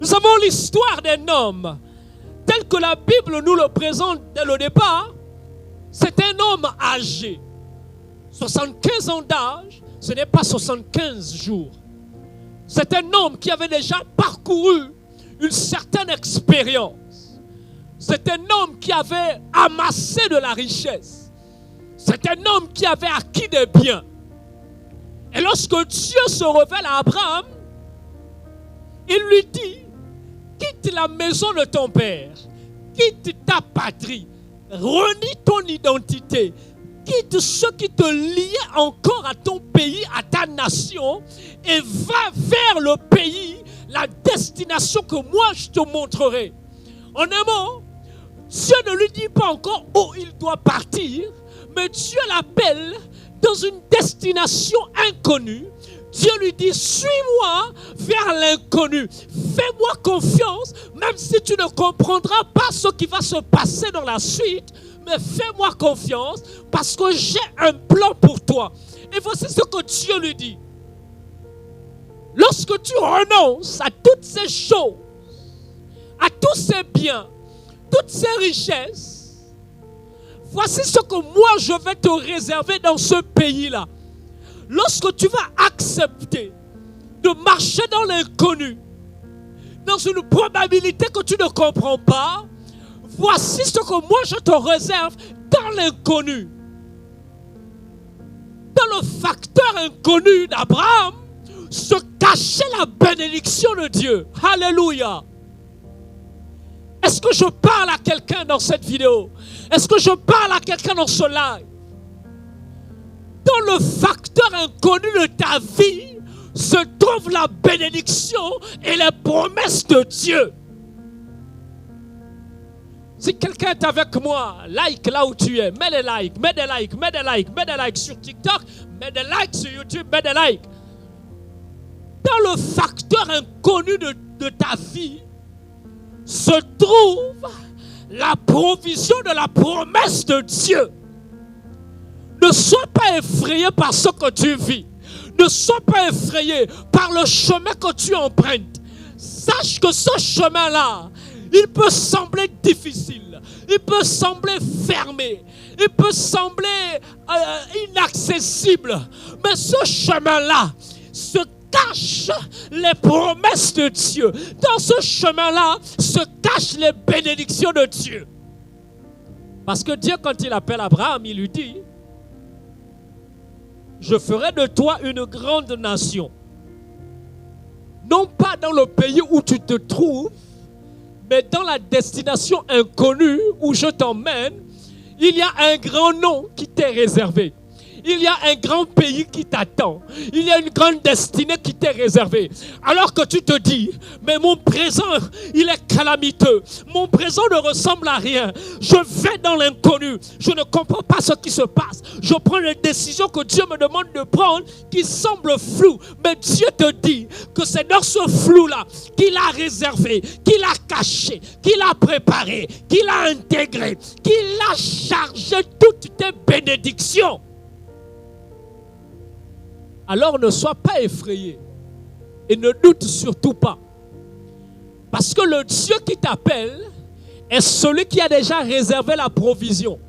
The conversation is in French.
Nous avons l'histoire d'un homme tel que la Bible nous le présente dès le départ. C'est un homme âgé. 75 ans d'âge, ce n'est pas 75 jours. C'est un homme qui avait déjà parcouru une certaine expérience. C'est un homme qui avait amassé de la richesse. C'est un homme qui avait acquis des biens. Et lorsque Dieu se révèle à Abraham, il lui dit, quitte la maison de ton père, quitte ta patrie, renie ton identité, quitte ce qui te liait encore à ton pays, à ta nation, et va vers le pays, la destination que moi je te montrerai. En un mot, Dieu ne lui dit pas encore où il doit partir, mais Dieu l'appelle dans une destination inconnue. Dieu lui dit, suis-moi vers l'inconnu. Fais-moi confiance, même si tu ne comprendras pas ce qui va se passer dans la suite. Mais fais-moi confiance parce que j'ai un plan pour toi. Et voici ce que Dieu lui dit. Lorsque tu renonces à toutes ces choses, à tous ces biens, toutes ces richesses, voici ce que moi je vais te réserver dans ce pays-là. Lorsque tu vas accepter de marcher dans l'inconnu, dans une probabilité que tu ne comprends pas, voici ce que moi je te réserve dans l'inconnu. Dans le facteur inconnu d'Abraham, se cachait la bénédiction de Dieu. Alléluia. Est-ce que je parle à quelqu'un dans cette vidéo? Est-ce que je parle à quelqu'un dans ce live? Dans le facteur inconnu de ta vie se trouve la bénédiction et les promesses de Dieu. Si quelqu'un est avec moi, like là où tu es, mets des likes, mets des likes, mets des likes, mets des likes sur TikTok, mets des likes sur YouTube, mets des likes. Dans le facteur inconnu de ta vie se trouve la provision de la promesse de Dieu. Ne sois pas effrayé par ce que tu vis. Ne sois pas effrayé par le chemin que tu empruntes. Sache que ce chemin-là, il peut sembler difficile. Il peut sembler fermé. Il peut sembler inaccessible. Mais ce chemin-là se cache les promesses de Dieu. Dans ce chemin-là se cachent les bénédictions de Dieu. Parce que Dieu, quand il appelle Abraham, il lui dit, je ferai de toi une grande nation. Non pas dans le pays où tu te trouves, mais dans la destination inconnue où je t'emmène, il y a un grand nom qui t'est réservé. Il y a un grand pays qui t'attend. Il y a une grande destinée qui t'est réservée. Alors que tu te dis, mais mon présent, il est calamiteux. Mon présent ne ressemble à rien. Je vais dans l'inconnu. Je ne comprends pas ce qui se passe. Je prends les décisions que Dieu me demande de prendre qui semblent floues. Mais Dieu te dit que c'est dans ce flou-là qu'il a réservé, qu'il a caché, qu'il a préparé, qu'il a intégré, qu'il a chargé toutes tes bénédictions. Alors ne sois pas effrayé et ne doute surtout pas. Parce que le Dieu qui t'appelle est celui qui a déjà réservé la provision.